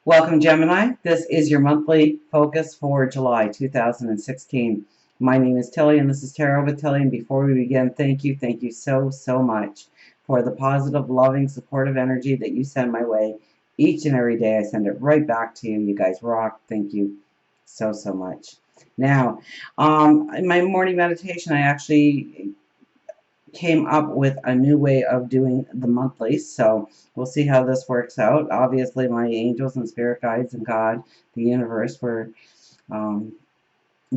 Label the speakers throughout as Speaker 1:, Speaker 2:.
Speaker 1: Welcome, Gemini. This is your monthly focus for July 2016. My name is Tilly, and this is Tarot with Tilly. And before we begin, thank you so much for the positive, loving, supportive energy that you send my way each and every day. I send it right back to you. You guys rock. Thank you so much. Now, in my morning meditation, I actually came up with a new way of doing the monthlies. So we'll see how this works out. Obviously, my angels and spirit guides and God, the universe, were um,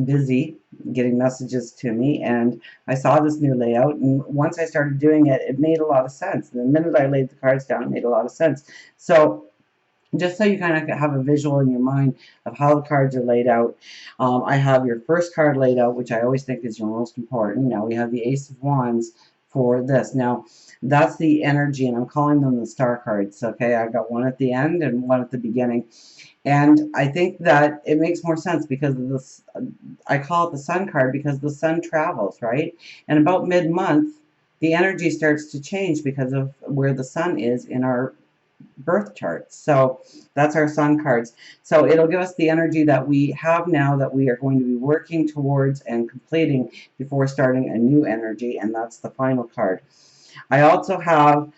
Speaker 1: busy getting messages to me, and I saw this new layout, and once I started doing it, it made a lot of sense. The minute I laid the cards down, it made a lot of sense. So just so you kind of have a visual in your mind of how the cards are laid out, I have your first card laid out, which I always think is your most important. Now we have the Ace of Wands for this. Now that's the energy, and I'm calling them the star cards. Okay, I got one at the end and one at the beginning. And I think that it makes more sense because of this. I call it the sun card because the sun travels, right? And about mid-month, the energy starts to change because of where the sun is in our birth charts. So that's our sun cards. So it'll give us the energy that we have now that we are going to be working towards and completing before starting a new energy, and that's the final card. I also have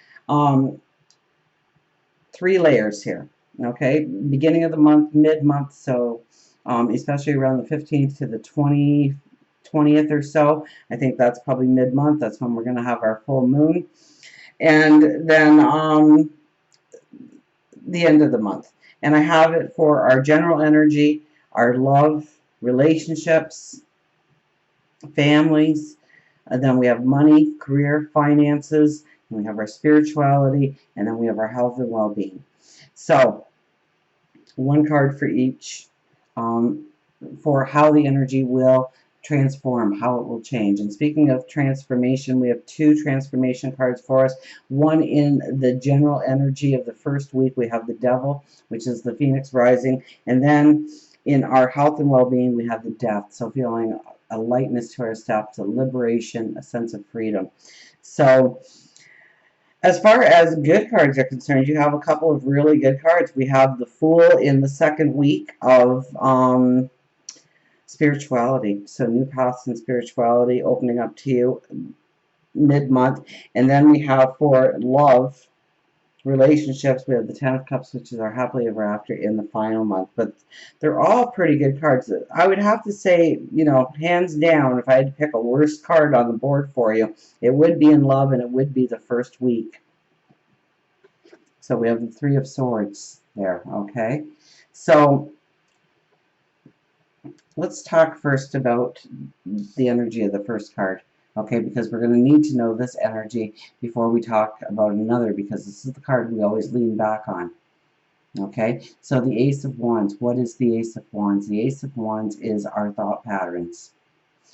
Speaker 1: three layers here. Okay, beginning of the month, mid-month, so especially around the 15th to the 20th or so. I think that's probably mid-month. That's when we're going to have our full moon. And then the end of the month. And I have it for our general energy, our love, relationships, families, and then we have money, career, finances, and we have our spirituality, and then we have our health and well-being. So one card for each for how the energy will transform, how it will change. And speaking of transformation, we have two transformation cards for us. One in the general energy of the first week, we have the Devil, which is the Phoenix rising. And then in our health and well-being, we have the Death. So feeling a lightness to our steps, a liberation, a sense of freedom. So as far as good cards are concerned, you have a couple of really good cards. We have the Fool in the second week of spirituality. So new paths in spirituality opening up to you mid-month. And then we have for love, relationships, we have the Ten of Cups, which is our happily ever after in the final month. But they're all pretty good cards. I would have to say, you know, hands down, if I had to pick a worst card on the board for you, it would be in love, and it would be the first week. So we have the Three of Swords there, okay? So let's talk first about the energy of the first card, okay? Because we're going to need to know this energy before we talk about another, because this is the card we always lean back on, okay? So the Ace of Wands. What is the Ace of Wands? The Ace of Wands is our thought patterns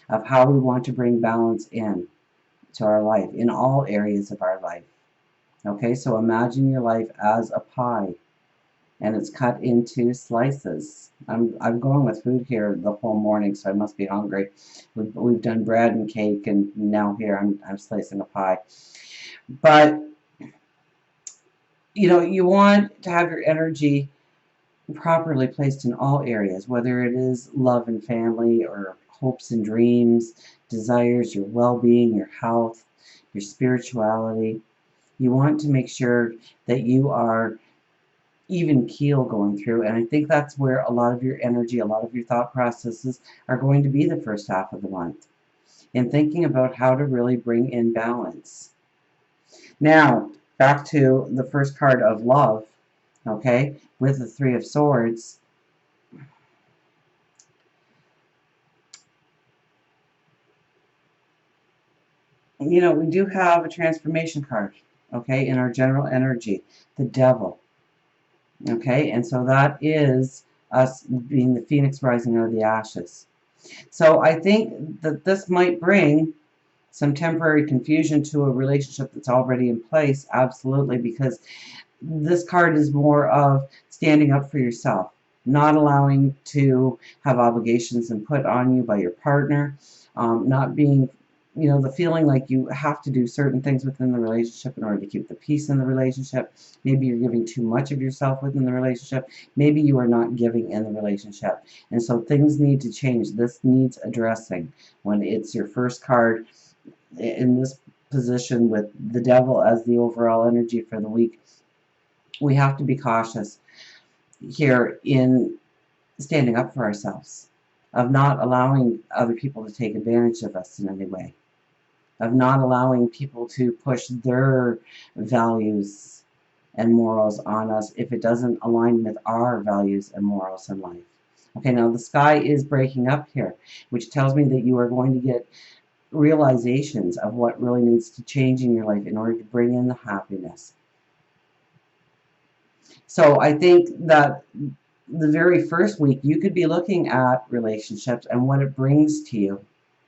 Speaker 1: of how we want to bring balance in to our life, in all areas of our life, okay? So imagine your life as a pie, and it's cut into slices. I'm going with food here the whole morning, so I must be hungry. We've done bread and cake, and now here I'm slicing a pie. But you know, you want to have your energy properly placed in all areas, whether it is love and family, or hopes and dreams, desires, your well-being, your health, your spirituality. You want to make sure that you are even keel going through, and I think that's where a lot of your energy, a lot of your thought processes are going to be the first half of the month, in thinking about how to really bring in balance. Now, back to the first card of love, okay, with the Three of Swords. You know, we do have a transformation card, okay, in our general energy, the Devil. Okay, and so that is us being the phoenix rising out of the ashes. So I think that this might bring some temporary confusion to a relationship that's already in place, absolutely, because this card is more of standing up for yourself, not allowing to have obligations and put on you by your partner, not being you know, the feeling like you have to do certain things within the relationship in order to keep the peace in the relationship. Maybe you're giving too much of yourself within the relationship. Maybe you are not giving in the relationship. And so things need to change. This needs addressing. When it's your first card in this position with the devil as the overall energy for the week, we have to be cautious here in standing up for ourselves, of not allowing other people to take advantage of us in any way, of not allowing people to push their values and morals on us if it doesn't align with our values and morals in life. Okay, now the sky is breaking up here, which tells me that you are going to get realizations of what really needs to change in your life in order to bring in the happiness. So I think that the very first week you could be looking at relationships and what it brings to you,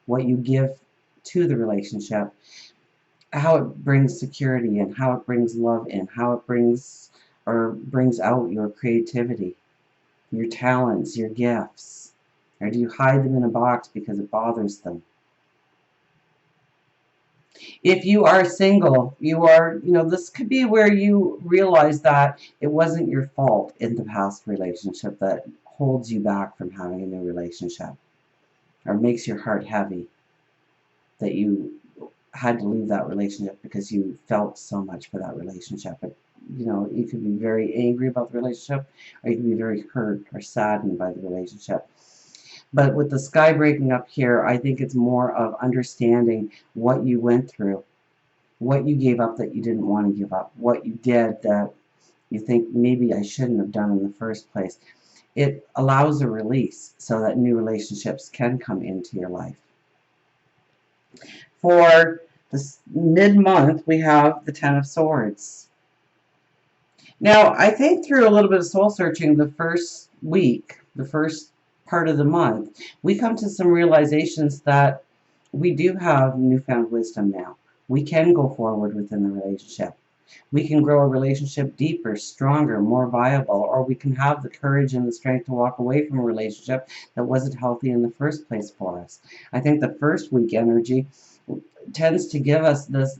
Speaker 1: what you give to the relationship, how it brings security in, how it brings love in, how it brings out your creativity, your talents, your gifts. Or do you hide them in a box because it bothers them? If you are single, this could be where you realize that it wasn't your fault in the past relationship that holds you back from having a new relationship or makes your heart heavy, that you had to leave that relationship because you felt so much for that relationship. But, you could be very angry about the relationship, or you could be very hurt or saddened by the relationship. But with the sky breaking up here, I think it's more of understanding what you went through, what you gave up that you didn't want to give up, what you did that you think maybe I shouldn't have done in the first place. It allows a release so that new relationships can come into your life. For this mid-month, we have the Ten of Swords. Now, I think through a little bit of soul searching the first week, the first part of the month, we come to some realizations that we do have newfound wisdom now. We can go forward within the relationship. We can grow a relationship deeper, stronger, more viable, or we can have the courage and the strength to walk away from a relationship that wasn't healthy in the first place for us. I think the first week energy tends to give us this,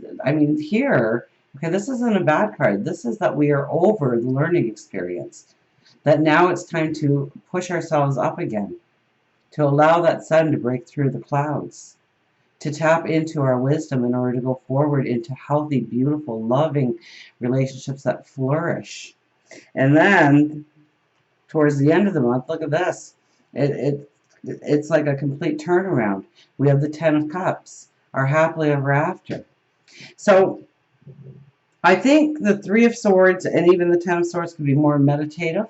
Speaker 1: here, okay, this isn't a bad card. This is that we are over the learning experience. That now it's time to push ourselves up again, to allow that sun to break through the clouds, to tap into our wisdom in order to go forward into healthy, beautiful, loving relationships that flourish. And then, towards the end of the month, look at this. It's like a complete turnaround. We have the Ten of Cups, our happily ever after. So, I think the Three of Swords and even the Ten of Swords could be more meditative,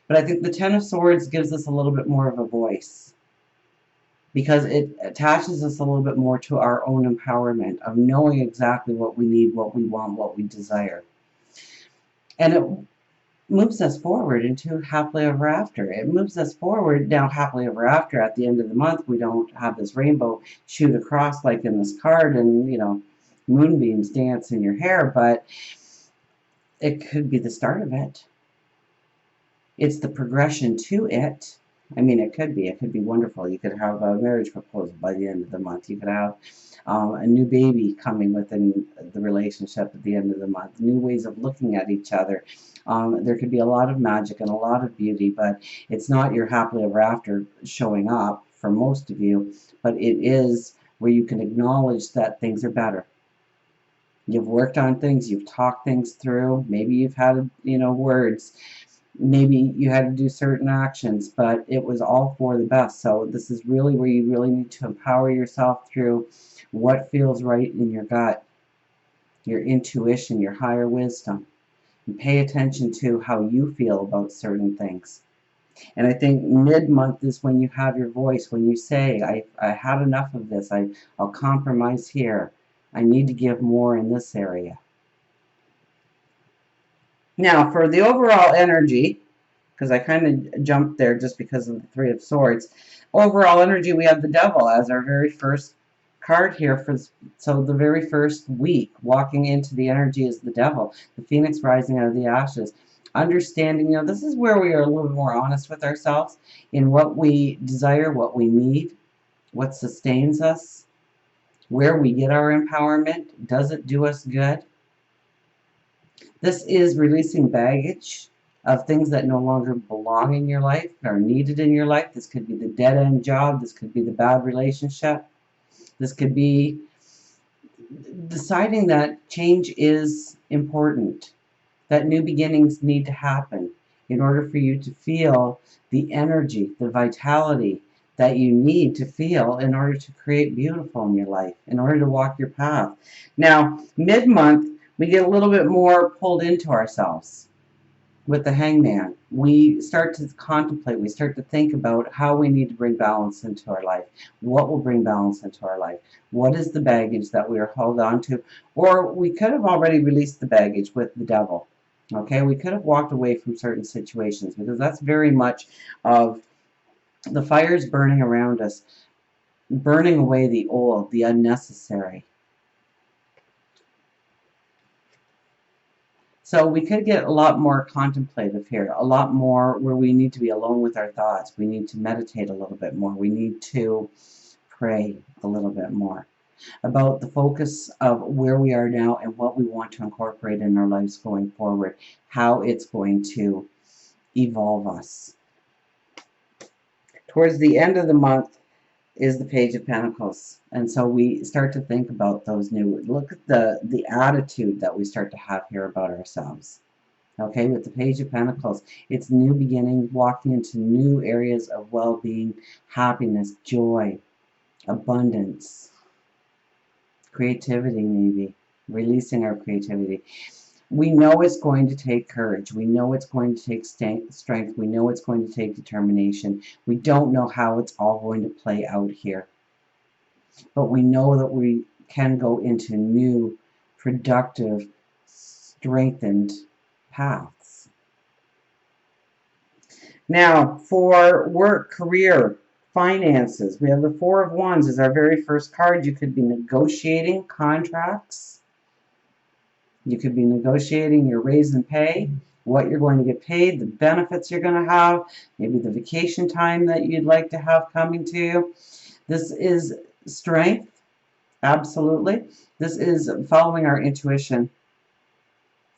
Speaker 1: but I think the Ten of Swords gives us a little bit more of a voice, because it attaches us a little bit more to our own empowerment of knowing exactly what we need, what we want, what we desire. And it moves us forward into happily ever after. It moves us forward. Now, happily ever after, at the end of the month, we don't have this rainbow shoot across like in this card and, moonbeams dance in your hair, but it could be the start of it. It's the progression to it. It could be. It could be wonderful. You could have a marriage proposal by the end of the month. You could have a new baby coming within the relationship at the end of the month. New ways of looking at each other. There could be a lot of magic and a lot of beauty, but it's not your happily ever after showing up for most of you, but it is where you can acknowledge that things are better. You've worked on things. You've talked things through. Maybe you've had, words. Maybe you had to do certain actions, but it was all for the best. So this is really where you really need to empower yourself through what feels right in your gut, your intuition, your higher wisdom, and pay attention to how you feel about certain things. And I think mid-month is when you have your voice, when you say, I had enough of this, I'll compromise here. I need to give more in this area. Now, for the overall energy, because I kind of jumped there just because of the Three of Swords, overall energy, we have the Devil as our very first card here. So the very first week, walking into the energy is the Devil, the Phoenix rising out of the ashes. Understanding, this is where we are a little bit more honest with ourselves in what we desire, what we need, what sustains us, where we get our empowerment. Does it do us good? This is releasing baggage of things that no longer belong in your life, are needed in your life. This could be the dead-end job. This could be the bad relationship. This could be deciding that change is important, that new beginnings need to happen in order for you to feel the energy, the vitality that you need to feel in order to create beautiful in your life, in order to walk your path. Now, mid-month, we get a little bit more pulled into ourselves with the Hangman. We start to contemplate, we start to think about how we need to bring balance into our life. What will bring balance into our life? What is the baggage that we are held on to? Or we could have already released the baggage with the devil. Okay, we could have walked away from certain situations, because that's very much of the fires burning around us, burning away the old, the unnecessary. So we could get a lot more contemplative here, a lot more where we need to be alone with our thoughts. We need to meditate a little bit more. We need to pray a little bit more about the focus of where we are now and what we want to incorporate in our lives going forward, how it's going to evolve us. Towards the end of the month is the Page of Pentacles. And so we start to think about those new, look at the attitude that we start to have here about ourselves. Okay, with the Page of Pentacles, it's new beginning, walking into new areas of well-being, happiness, joy, abundance, creativity maybe, releasing our creativity. We know it's going to take courage. We know it's going to take strength. We know it's going to take determination. We don't know how it's all going to play out here. But we know that we can go into new, productive, strengthened paths. Now, for work, career, finances, we have the Four of Wands as our very first card. You could be negotiating contracts. You could be negotiating your raise and pay, what you're going to get paid, the benefits you're going to have, maybe the vacation time that you'd like to have coming to you. This is strength, absolutely. This is following our intuition.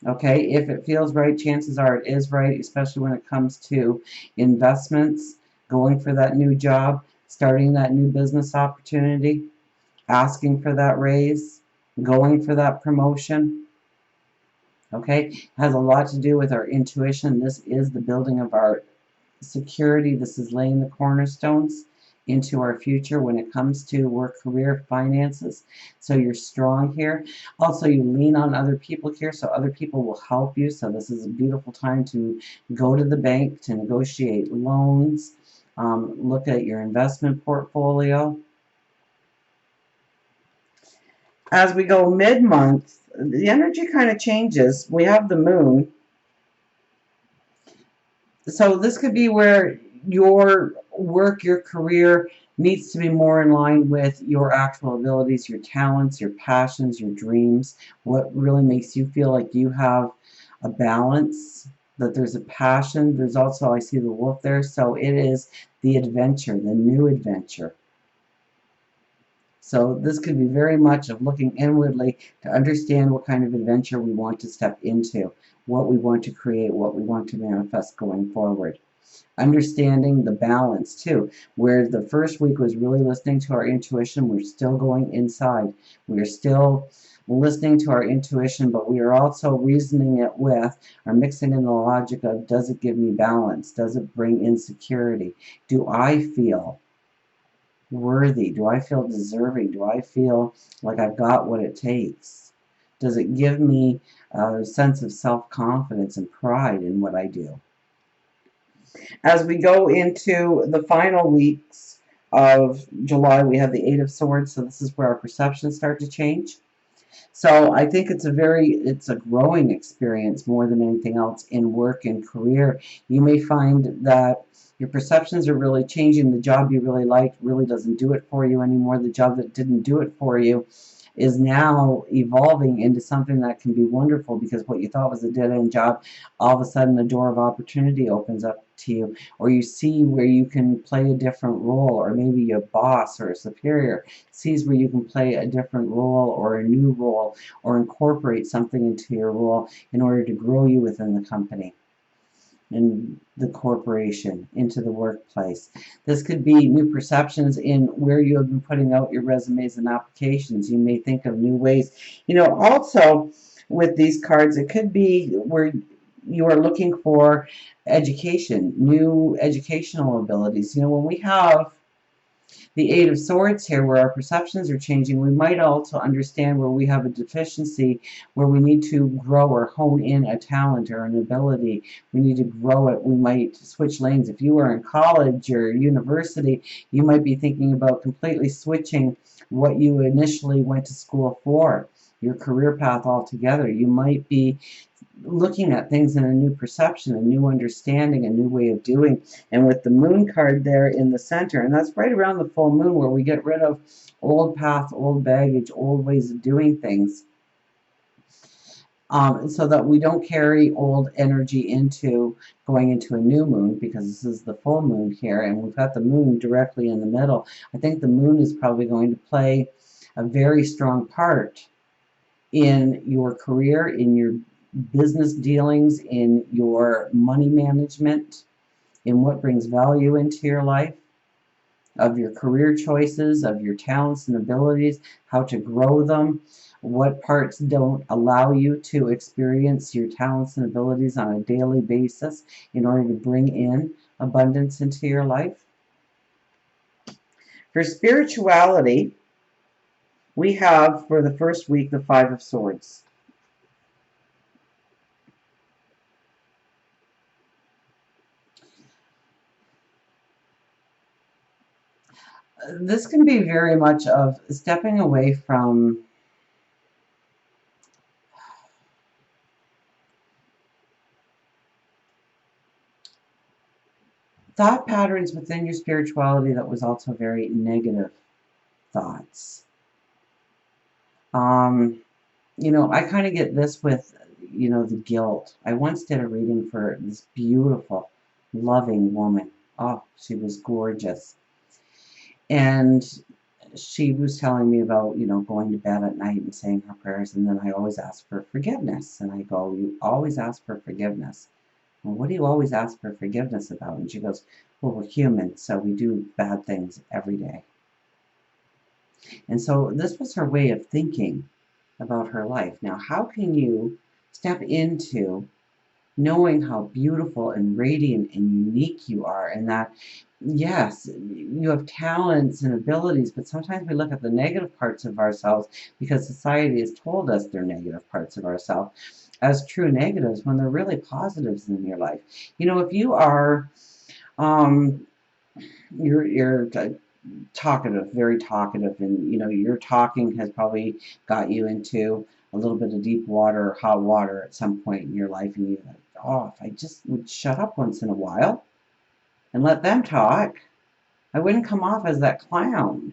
Speaker 1: Okay, if it feels right, chances are it is right, especially when it comes to investments, going for that new job, starting that new business opportunity, asking for that raise, going for that promotion. Okay, it has a lot to do with our intuition. This is the building of our security. This is laying the cornerstones into our future when it comes to work, career, finances. So you're strong here. Also, you lean on other people here, so other people will help you. So this is a beautiful time to go to the bank to negotiate loans, look at your investment portfolio. As we go mid-month, the energy kind of changes. We have the moon. So this could be where your work, your career needs to be more in line with your actual abilities, your talents, your passions, your dreams, what really makes you feel like you have a balance, that there's a passion. There's also, I see the wolf there, so it is the adventure, the new adventure. So this could be very much of looking inwardly to understand what kind of adventure we want to step into, what we want to create, what we want to manifest going forward. Understanding the balance too, where the first week was really listening to our intuition. We're still going inside. We're still listening to our intuition, but we are also reasoning it with, or mixing in the logic of, does it give me balance? Does it bring insecurity? Do I feel worthy? Do I feel deserving? Do I feel like I've got what it takes? Does it give me a sense of self-confidence and pride in what I do? As we go into the final weeks of July, we have the Eight of Swords, so this is where our perceptions start to change. So I think it's a growing experience more than anything else in work and career. You may find that your perceptions are really changing. The job you really liked really doesn't do it for you anymore. The job that didn't do it for you is now evolving into something that can be wonderful, because what you thought was a dead-end job, all of a sudden the door of opportunity opens up to you, or you see where you can play a different role, or maybe your boss or a superior sees where you can play a different role or a new role, or incorporate something into your role in order to grow you within the company, in the corporation, into the workplace. This could be new perceptions in where you have been putting out your resumes and applications. You may think of new ways. Also with these cards, it could be where you are looking for education, new educational abilities. When we have the Eight of Swords here, where our perceptions are changing, we might also understand where we have a deficiency, where we need to grow or hone in a talent or an ability. We need to grow it. We might switch lanes. If you are in college or university, you might be thinking about completely switching what you initially went to school for, your career path altogether. You might be looking at things in a new perception, a new understanding, a new way of doing. And with the moon card there in the center, and that's right around the full moon, where we get rid of old paths, old baggage, old ways of doing things, so that we don't carry old energy into going into a new moon, because this is the full moon here, and we've got the moon directly in the middle. I think the moon is probably going to play a very strong part in your career, in your business dealings, in your money management, in what brings value into your life, of your career choices, of your talents and abilities, how to grow them, what parts don't allow you to experience your talents and abilities on a daily basis in order to bring in abundance into your life. For spirituality, we have for the first week the Five of Swords. This can be very much of stepping away from thought patterns within your spirituality that was also very negative thoughts. I kind of get this with, the guilt. I once did a reading for this beautiful, loving woman. Oh, she was gorgeous. And she was telling me about, going to bed at night and saying her prayers, and then I always ask for forgiveness. And I go, you always ask for forgiveness. Well, what do you always ask for forgiveness about? And she goes, well, we're human, so we do bad things every day. And so this was her way of thinking about her life. Now, how can you step into knowing how beautiful and radiant and unique you are, and that, yes, you have talents and abilities, but sometimes we look at the negative parts of ourselves because society has told us they're negative parts of ourselves as true negatives when they're really positives in your life. If you are, you're talkative, very talkative, and your talking has probably got you into a little bit of deep water or hot water at some point in your life, and you're like, oh, if I just would shut up once in a while and let them talk, I wouldn't come off as that clown.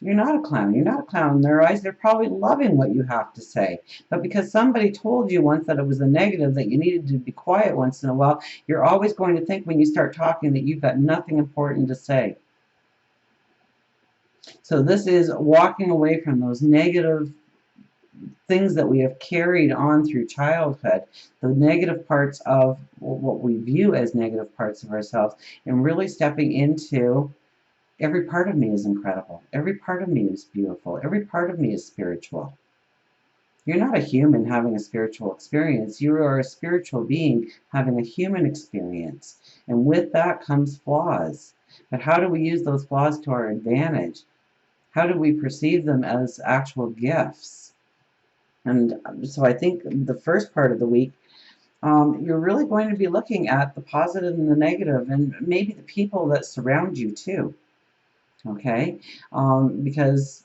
Speaker 1: You're not a clown. You're not a clown in their eyes. They're probably loving what you have to say. But because somebody told you once that it was a negative, that you needed to be quiet once in a while, you're always going to think when you start talking that you've got nothing important to say. So this is walking away from those negative things that we have carried on through childhood, the negative parts of what we view as negative parts of ourselves, and really stepping into every part of me is incredible. Every part of me is beautiful. Every part of me is spiritual. You're not a human having a spiritual experience. You are a spiritual being having a human experience. And with that comes flaws. But how do we use those flaws to our advantage? How do we perceive them as actual gifts? And so I think the first part of the week, you're really going to be looking at the positive and the negative, and maybe the people that surround you too. Okay? Because,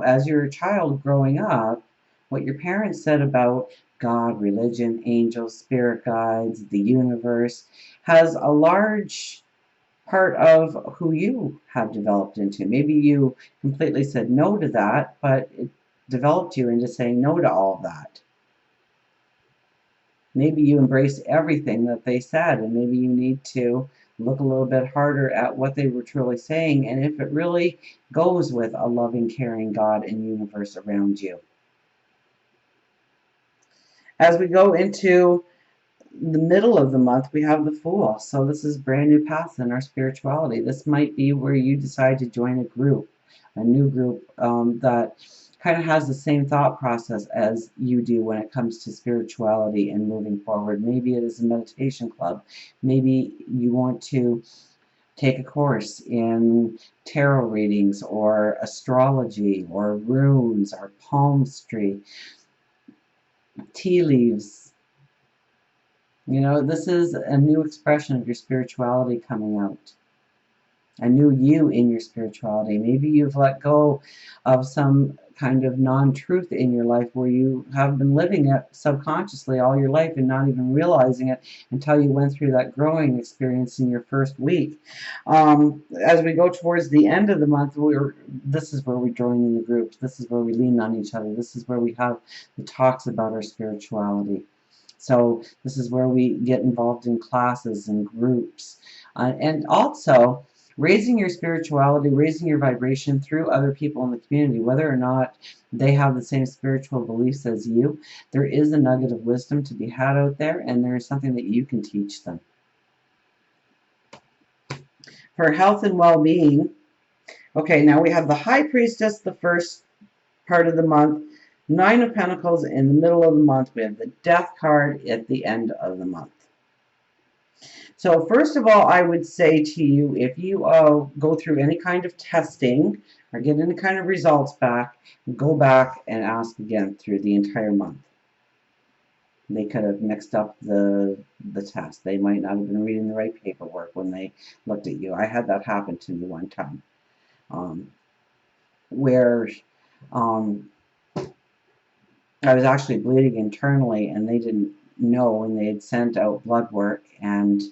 Speaker 1: as you're a child growing up, what your parents said about God, religion, angels, spirit guides, the universe, has a large part of who you have developed into. Maybe you completely said no to that, but it developed you into saying no to all of that. Maybe you embrace everything that they said, and maybe you need to look a little bit harder at what they were truly saying and if it really goes with a loving, caring God and universe around you. As we go into the middle of the month, we have the Fool. So this is brand new paths in our spirituality. This might be where you decide to join a group, a new group that kind of has the same thought process as you do when it comes to spirituality and moving forward. Maybe it is a meditation club. Maybe you want to take a course in tarot readings or astrology or runes or palmistry, tea leaves. You know, this is a new expression of your spirituality coming out. A new you in your spirituality. Maybe you've let go of some kind of non-truth in your life where you have been living it subconsciously all your life and not even realizing it until you went through that growing experience in your first week. As we go towards the end of the month, this is where we join in the groups. This is where we lean on each other. This is where we have the talks about our spirituality. So this is where we get involved in classes and groups. And also, raising your spirituality, raising your vibration through other people in the community, whether or not they have the same spiritual beliefs as you, there is a nugget of wisdom to be had out there, and there is something that you can teach them. For health and well-being, okay, now we have the High Priestess the first part of the month, Nine of Pentacles in the middle of the month. We have the Death card at the end of the month. So first of all, I would say to you, if you go through any kind of testing or get any kind of results back, go back and ask again through the entire month. They could have mixed up the test. They might not have been reading the right paperwork when they looked at you. I had that happen to me one time, where I was actually bleeding internally, and they didn't know, and they had sent out blood work, and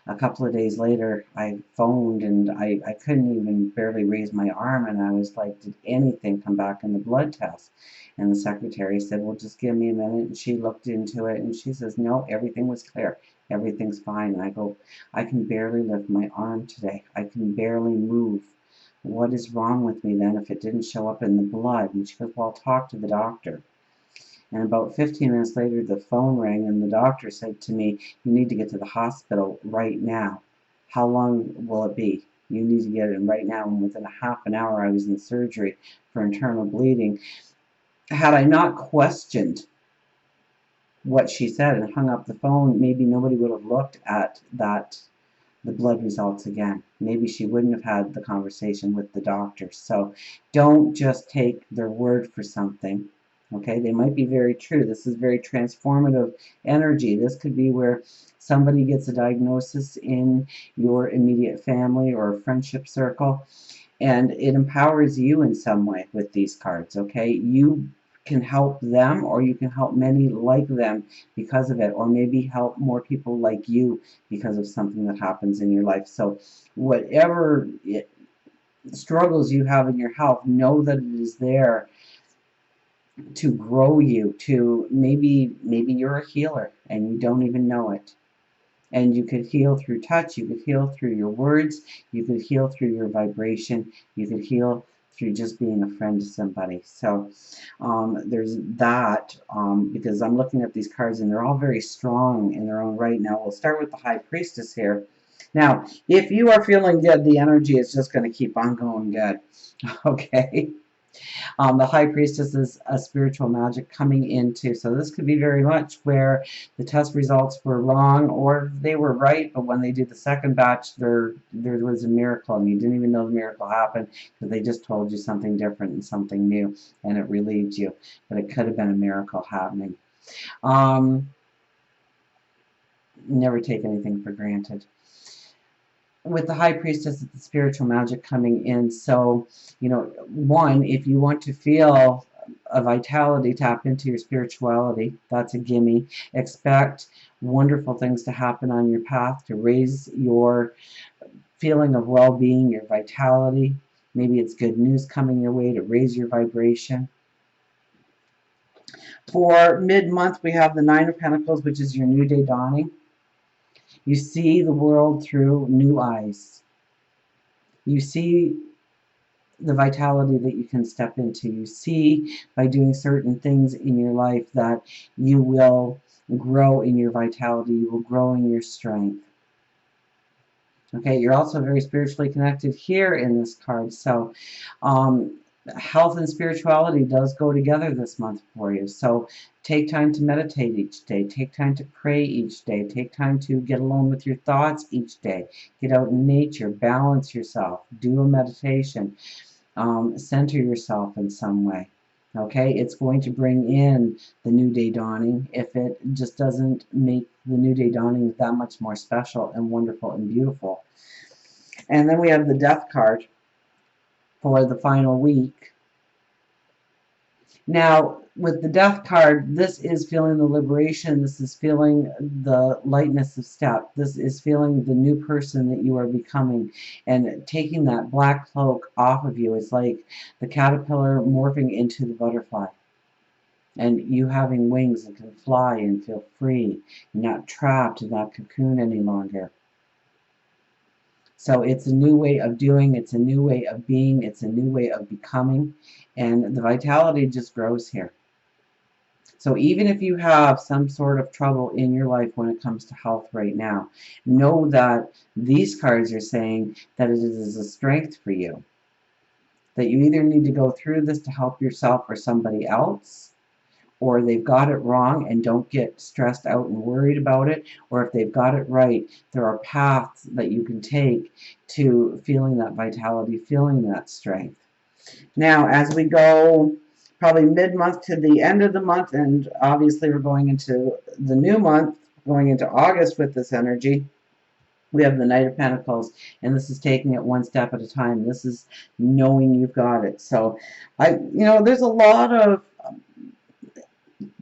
Speaker 1: a couple of days later I phoned, and I couldn't even barely raise my arm, and I was like, did anything come back in the blood test? And the secretary said, well, just give me a minute, and she looked into it, and she says, no, everything was clear. Everything's fine. And I go, I can barely lift my arm today. I can barely move. What is wrong with me then if it didn't show up in the blood? And she goes, well, I'll talk to the doctor. And about 15 minutes later, the phone rang, and the doctor said to me, you need to get to the hospital right now. How long will it be? You need to get in right now. And within a half an hour, I was in surgery for internal bleeding. Had I not questioned what she said and hung up the phone, maybe nobody would have looked at the blood results again. Maybe she wouldn't have had the conversation with the doctor. So don't just take their word for something. Okay, they might be very true. This is very transformative energy. This could be where somebody gets a diagnosis in your immediate family or friendship circle, and it empowers you in some way with these cards. Okay, you can help them, or you can help many like them because of it, or maybe help more people like you because of something that happens in your life. So whatever struggles you have in your health, know that it is there to grow you, to maybe you're a healer and you don't even know it. And you could heal through touch, you could heal through your words, you could heal through your vibration, you could heal through just being a friend to somebody. So there's that, because I'm looking at these cards and they're all very strong in their own right. Now we'll start with the High Priestess here. Now, if you are feeling good, the energy is just going to keep on going good. Okay. The High Priestess is a spiritual magic coming into, so this could be very much where the test results were wrong or they were right, but when they did the second batch, there was a miracle, and you didn't even know the miracle happened because they just told you something different and something new, and it relieved you, but it could have been a miracle happening. Never take anything for granted. With the High Priestess, it's the spiritual magic coming in. So, you know, one, if you want to feel a vitality, tap into your spirituality. That's a gimme. Expect wonderful things to happen on your path to raise your feeling of well-being, your vitality. Maybe it's good news coming your way to raise your vibration. For mid-month, we have the Nine of Pentacles, which is your new day dawning. You see the world through new eyes. You see the vitality that you can step into. You see by doing certain things in your life that you will grow in your vitality, you will grow in your strength. Okay, you're also very spiritually connected here in this card. So health and spirituality does go together this month for you. So take time to meditate each day. Take time to pray each day. Take time to get alone with your thoughts each day. Get out in nature. Balance yourself. Do a meditation. Center yourself in some way. Okay, it's going to bring in the new day dawning if it just doesn't make the new day dawning that much more special and wonderful and beautiful. And then we have the death card for the final week. Now, with the death card, this is feeling the liberation. This is feeling the lightness of step. This is feeling the new person that you are becoming and taking that black cloak off of you. It's like the caterpillar morphing into the butterfly and you having wings and can fly and feel free. You're not trapped in that cocoon any longer. So it's a new way of doing, it's a new way of being, it's a new way of becoming, and the vitality just grows here. So even if you have some sort of trouble in your life when it comes to health right now, know that these cards are saying that it is a strength for you. That you either need to go through this to help yourself or somebody else, or they've got it wrong and don't get stressed out and worried about it, or if they've got it right, there are paths that you can take to feeling that vitality, feeling that strength. Now, as we go probably mid-month to the end of the month, and obviously we're going into the new month, going into August with this energy, we have the Knight of Pentacles, and this is taking it one step at a time. This is knowing you've got it. So, there's a lot of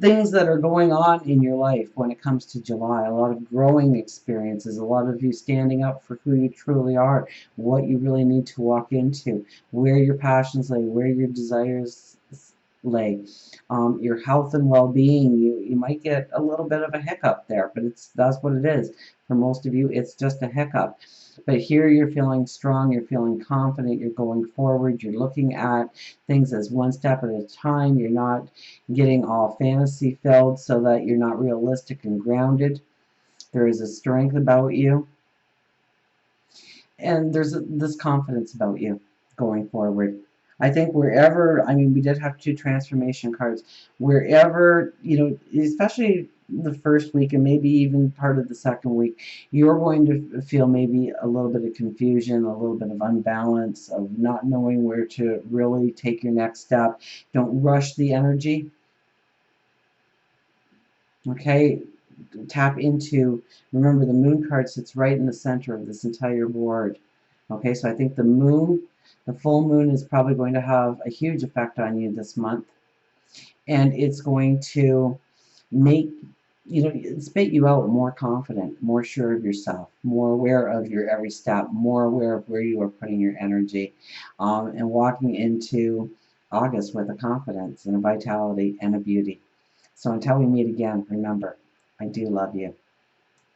Speaker 1: things that are going on in your life when it comes to July. A lot of growing experiences, a lot of you standing up for who you truly are, what you really need to walk into, where your passions lay, where your desires lay, your health and well-being. You might get a little bit of a hiccup there, but that's what it is. For most of you, it's just a hiccup. But here you're feeling strong, you're feeling confident, you're going forward, you're looking at things as one step at a time. You're not getting all fantasy filled so that you're not realistic and grounded. There is a strength about you. And there's this confidence about you going forward. I think wherever, we did have 2 transformation cards. Wherever, especially the first week and maybe even part of the second week, you're going to feel maybe a little bit of confusion, a little bit of unbalance, of not knowing where to really take your next step. Don't rush the energy. Okay? Tap into, remember the moon card sits right in the center of this entire board. Okay, so I think the full moon is probably going to have a huge effect on you this month. And it's going to make, spit you out more confident, more sure of yourself, more aware of your every step, more aware of where you are putting your energy, and walking into August with a confidence and a vitality and a beauty. So until we meet again, remember, I do love you.